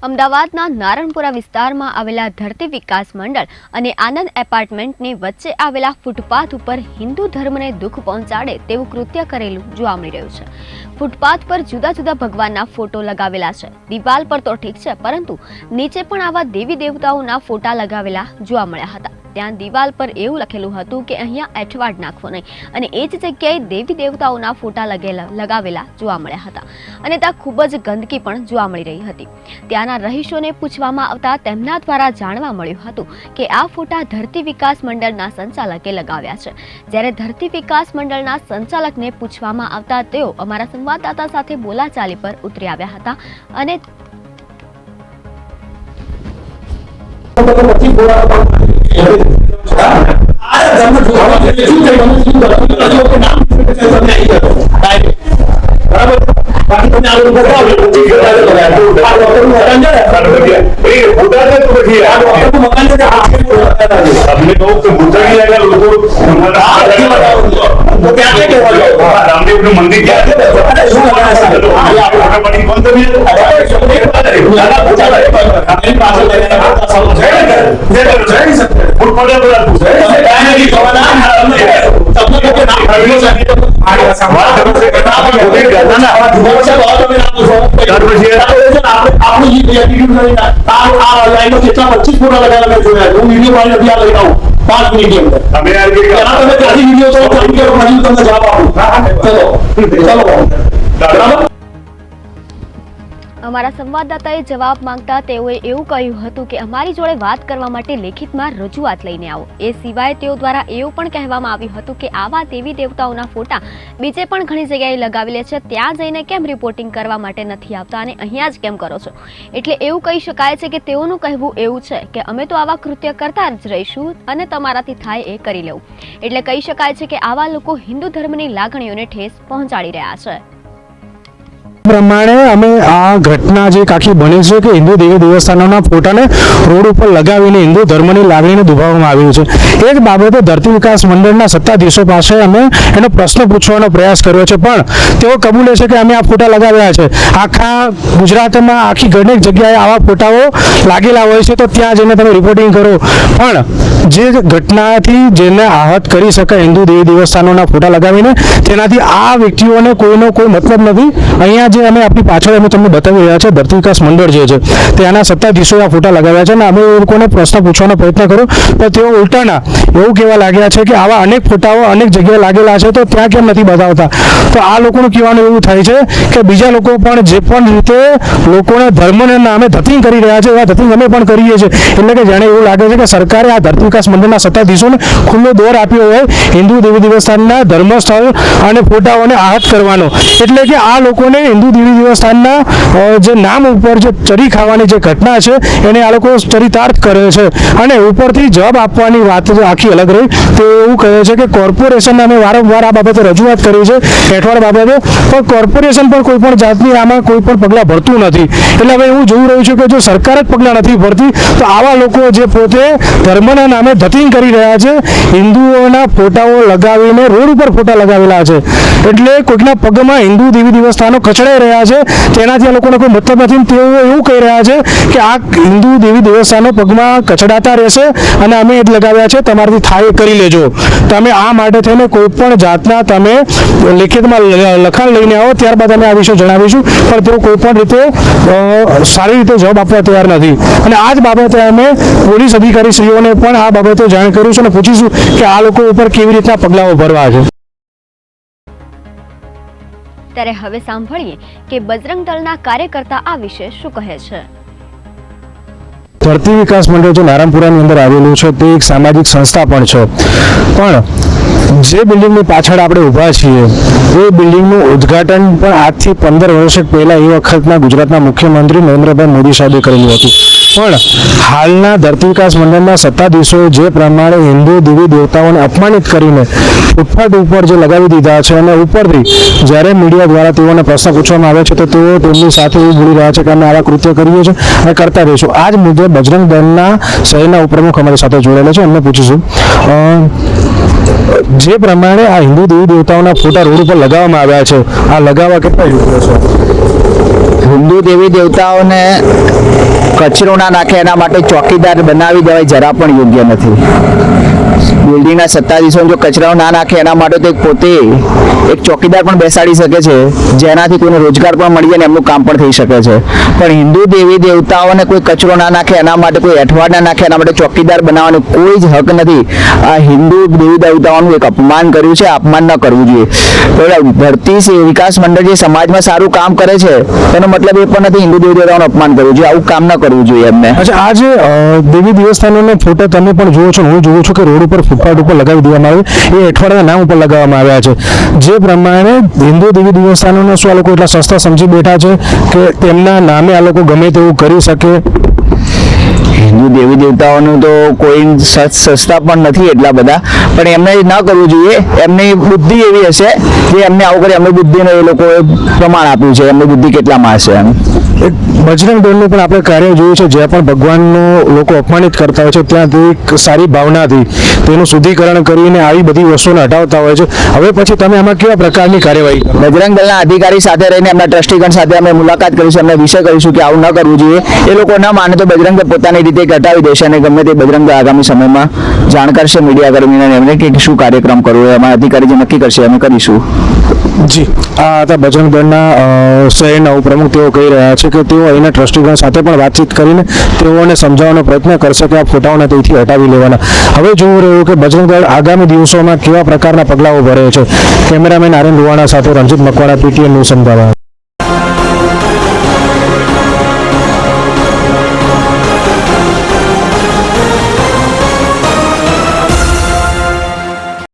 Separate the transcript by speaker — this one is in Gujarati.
Speaker 1: અમદાવાદના નારણપુરા વિસ્તારમાં આવેલા ધરતી વિકાસ મંડળ અને આનંદ એપાર્ટમેન્ટની વચ્ચે આવેલા ફૂટપાથ ઉપર હિન્દુ ધર્મને દુઃખ પહોંચાડે તેવું કૃત્ય કરેલું જોવા મળી રહ્યું છે। ફૂટપાથ પર જુદા જુદા ભગવાનના ફોટો લગાવેલા છે। દિવાલ પર તો ઠીક છે, પરંતુ નીચે પણ આવા દેવી દેવતાઓના ફોટા લગાવેલા જોવા મળ્યા હતા। ત્યાં દિવાલ પર એવું લખેલું હતું કે અહીંયા એઠવાડ નાખવો નહીં, અને એ જ જગ્યાએ દેવી દેવતાઓના ફોટા લગાવેલા જોવા મળ્યા હતા, અને ત્યાં ખૂબ જ ગંદકી પણ જોવા મળી રહી હતી। ત્યાંના રહીશોને પૂછવામાં આવતા તેમના દ્વારા જાણવા મળ્યું હતું કે આ ફોટા ધરતી વિકાસ મંડળના સંચાલકે લગાવ્યા છે। જ્યારે ધરતી વિકાસ મંડળના સંચાલકને પૂછવામાં આવતા તેઓ અમારા સંવાદદાતા સાથે બોલાચાલી પર ઉતરી આવ્યા હતા અને અમારા સંવાદદાતાએ જવાબ માંગતા તેઓએ એવું કહ્યું હતું કે અમારી જોડે વાત કરવા માટે લેખિતમાં રજૂઆત લઈને આવો। એ સિવાય તેઓ દ્વારા એવું પણ કહેવામાં આવ્યું હતું કે આવા દેવી દેવતાઓના ફોટા બીજે પણ ઘણી જગ્યાએ લગાવેલા છે, ત્યાં જઈને કેમ રિપોર્ટિંગ કરવા માટે નથી આવતા અને અહીંયા જ કેમ કરો છો? એટલે એવું કહી શકાય છે કે તેઓનું કહેવું એવું છે કે અમે તો આવા કૃત્ય કરતા જ રહીશું અને તમારાથી થાય એ કરી લેવું। એટલે કહી શકાય છે કે આવા લોકો હિન્દુ ધર્મની લાગણીઓને ઠેસ પહોંચાડી રહ્યા છે।
Speaker 2: પ્રમાણે અમે આ ઘટના જે આખી બની છે કે હિન્દુ દેવી દેવસ્થાનોના ફોટાને રોડ ઉપર લગાવીને હિન્દુ ધર્મની લાગણીને દુભાવવામાં આવ્યું છે। એ જ બાબતે ધરતી વિકાસ મંડળના સત્તાધીશો પાસે અમે એનો પ્રશ્ન પૂછવાનો પ્રયાસ કર્યો છે, પણ તેઓ કબૂલે છે કે અમે આ ફોટા લગાવ્યા છે। આખા ગુજરાતમાં આખી ઘણી જગ્યાએ આવા ફોટાઓ લાગેલા હોય છે, તો ત્યાં જઈને તમે રિપોર્ટિંગ કરો, પણ જે ઘટનાથી જેને આહત કરી શકાય હિન્દુ દેવી દેવસ્થાનોના ફોટા લગાવીને, તેનાથી આ વ્યક્તિઓને કોઈનો કોઈ મતલબ નથી। અહીંયા જે અમે આપણી પાછળ અમે તમને બતાવી રહ્યા છે ધરતી વિકાસ મંડળ જે છે ત્યાંના સત્તાધીશોએ આ ફોટા લગાવ્યા છે, અને અમે એ લોકોને પ્રશ્ન પૂછવાનો પ્રયત્ન કર્યો, તો તેઓ ઉલટાના એવું કહેવા લાગ્યા છે કે આવા અનેક ફોટાઓ અનેક જગ્યાએ લાગેલા છે, તો ત્યાં કેમ નથી બતાવતા? તો આ લોકોનું કહેવાનું એવું થાય છે કે બીજા લોકો પણ જે પણ રીતે લોકોને ધર્મને નામે ધતિંગ કરી રહ્યા છે, એવા ધતિંગ અમે પણ કરીએ છીએ। એટલે કે જાણે એવું લાગે છે કે સરકારે આ ધરતી વિકાસ મંડળના સત્તાધીશોને ખુલ્લો દોર આપ્યો હોય હિન્દુ દેવી દેવસ્થાનના ધર્મસ્થળ અને ફોટાઓને આહત કરવાનો। એટલે કે આ લોકોને હિન્દુ દેવી દેવસ્થાનના જે નામ ઉપર જે ચરી ખાવાની જે ઘટના છે એને આ લોકો ચરિતાર્થ કરે છે, અને ઉપરથી જવાબ આપવાની વાત આખી અલગ રહી। તે એવું કહે છે કે કોર્પોરેશનને અમે વારંવાર આ બાબતે રજૂઆત કરી છે હેઠવાડ બાબતે, પણ કોર્પોરેશન પણ કોઈ પણ જાતની આમાં કોઈ પણ પગલાં ભરતું નથી। એટલે હવે એવું જોઈ રહ્યું છે કે જો સરકાર જ પગલાં નથી ભરતી, તો આવા લોકો જે પોતે ધર્મના નામે ધતિંગ કરી રહ્યા છે, હિન્દુઓના ફોટાઓ લગાવીને રોડ ઉપર ફોટા લગાવેલા છે, એટલે કોઈકના પગમાં હિન્દુ દેવી દેવસ્થાનો કચડાઈ રહ્યા છે, તેનાથી આ લોકોને કોઈ મતલબ નથી। તેઓ એવું કહી રહ્યા છે કે આ હિન્દુ દેવી દેવસ્થાનો પગમાં કચડાતા રહેશે અને અમે જ લગાવ્યા છે, તમારાથી થાય કરી લેજો। તમે આ માટે થઈને કોઈ પણ જાતના તમે લેખિતમાં લખાણ લઈને આવો, ત્યારબાદ અમે આ વિશે જણાવીશું, પણ તેઓ કોઈ પણ રીતે સારી રીતે જવાબ આપવા તૈયાર નથી। અને આ જ બાબતે અમે પોલીસ અધિકારીશ્રીઓને પણ આ બાબતે જાણ કર્યું છે અને પૂછીશું કે આ લોકો ઉપર કેવી રીતના પગલાઓ ભરવા છે।
Speaker 1: ત્યારે હવે સાંભળીએ કે બજરંગ દળના કાર્યકર્તા આ વિશે શું કહે છે।
Speaker 2: ધરતી વિકાસ મંડળ જે નારણપુરાની અંદર આવેલું છે તે એક સામાજિક સંસ્થા પણ છે, પણ જે બિલ્ડિંગની પાછળ આપણે ઊભા છીએ એ બિલ્ડિંગનું ઉદ્ઘાટન પણ આજથી 15 વર્ષ પહેલાં એ વખતના ગુજરાતના મુખ્યમંત્રી નરેન્દ્રભાઈ મોદી સાહેબે કરેલું હતું, પણ હાલના ધરતી વિકાસ મંડળના સત્તાધીશોએ જે પ્રમાણે હિન્દુ દેવી દેવતાઓને અપમાનિત કરીને ફૂટપાથ ઉપર જે લગાવી દીધા છે, અને ઉપરથી જ્યારે મીડિયા દ્વારા તેઓને પ્રશ્ન પૂછવામાં આવે છે તો તેઓ તેમની સાથે એવું બોલી રહ્યા છે કે અમે આવા કૃત્ય કરીએ છીએ અને કરતા રહીશું। આ જ મુદ્દે બજરંગ દળના શહેરના ઉપપ્રમુખ અમારી સાથે જોડાયેલા છે, એમને પૂછીશું જે પ્રમાણે આ હિન્દુ દેવી દેવતાઓના ફોટા રોડ ઉપર લગાવવામાં આવ્યા છે, આ લગાવવા કેટલા યોગ્ય છે?
Speaker 3: હિન્દુ દેવી દેવતાઓને કચરો ના નાખે એના માટે ચોકીદાર બનાવી દેવાય જરા પણ યોગ્ય નથી. બિલ્ડિંગના સત્તાધીશો જો કચરાઓ ના નાખે એના માટે તો પોતે એક ચોકીદાર પણ બેસાડી શકે છે, જેનાથી કોઈને રોજગાર પણ મળી જાય અને એમનું કામ પણ થઈ શકે છે. પણ હિન્દુ દેવી દેવતાઓને કોઈ કચરો ના નાખે એના માટે, કોઈ અઠવાડ ના નાખે એના માટે ચોકીદાર બનાવવાનો કોઈ જ હક નથી. આ હિન્દુ દેવી દેવતાઓનું એક અપમાન કર્યું છે, અપમાન ન કરવું જોઈએ. ધરતી વિકાસ મંડળ જે સમાજમાં સારું કામ કરે છે તેનો મતલબ એ પણ નથી હિન્દુ દેવી દેવતાઓનું અપમાન કરવું જોઈએ. આવું કામ ન કરવું જોઈએ એમને.
Speaker 2: અચ્છા, આ જે દેવી દેવસ્થાનોનો ફોટો તમે પણ જુઓ છો, હું જોઉં છું કે રોડ ઉપર ફૂટપાથ ઉપર લગાવી દેવામાં આવે, એ અઠવાડિયાના નામ ઉપર લગાવવામાં આવ્યા છે. જે પ્રમાણે હિન્દુ દેવી દેવસ્થાનોને શું આ લોકો એટલા સસ્તા સમજી બેઠા છે કે તેમના નામે આ લોકો ગમે તેવું કરી શકે?
Speaker 3: હિન્દુ દેવી દેવતાઓનું તો કોઈ સસ્તા પણ નથી એટલા બધા, પણ એમને ન કરવું જોઈએ. એમની બુદ્ધિ એવી હશે કે એમને આવું કરે, એમની બુદ્ધિને એ લોકોએ પ્રમાણ આપ્યું છે, એમની બુદ્ધિ કેટલામાં હશે એમ.
Speaker 2: એક બજરંગ દળનું પણ આપણે કાર્ય જોયું છે, જ્યાં પણ ભગવાનનો લોકો અપમાનિત કરતા હોય છે ત્યાંથી એક સારી ભાવનાથી તેનું શુદ્ધિકરણ કરીને આવી બધી વસ્તુને હટાવતા હોય છે. હવે પછી તમે આમાં કેવા પ્રકારની કાર્યવાહી કરો?
Speaker 3: બજરંગ દળના અધિકારી સાથે રહીને એમના ટ્રસ્ટીગણ સાથે અમે મુલાકાત કરીશું, એમને વિષય કરીશું કે આવું ન કરવું જોઈએ. એ લોકો ન માને તો બજરંગ દળ પોતાની રીતે હટાવી દેશે અને ગમે તે બજરંગ દળ આગામી સમયમાં જાણ કરશે મીડિયા કર્મીને એમને કે શું કાર્યક્રમ કરવો એ અમારા અધિકારી જે નક્કી કરશે અમે કરીશું.
Speaker 2: જી, આ હતા બજરંગ દળના શહેરના ઉપપ્રમુખ. તેઓ કહી રહ્યા છે કે તેઓ અહીંના ટ્રસ્ટીગણ સાથે પણ વાતચીત કરીને તેઓને સમજાવવાનો પ્રયત્ન કરશે કે આ ફોટાઓને તેથી હટાવી લેવાના. હવે જોવું રહ્યું કે બજરંગ દળ આગામી દિવસોમાં કેવા પ્રકારના પગલાઓ ભરે છે. કેમેરામેન આર્યન લુવાણા સાથે રણજીત મકવાણા, PTN ન્યૂઝ અમદાવાદ.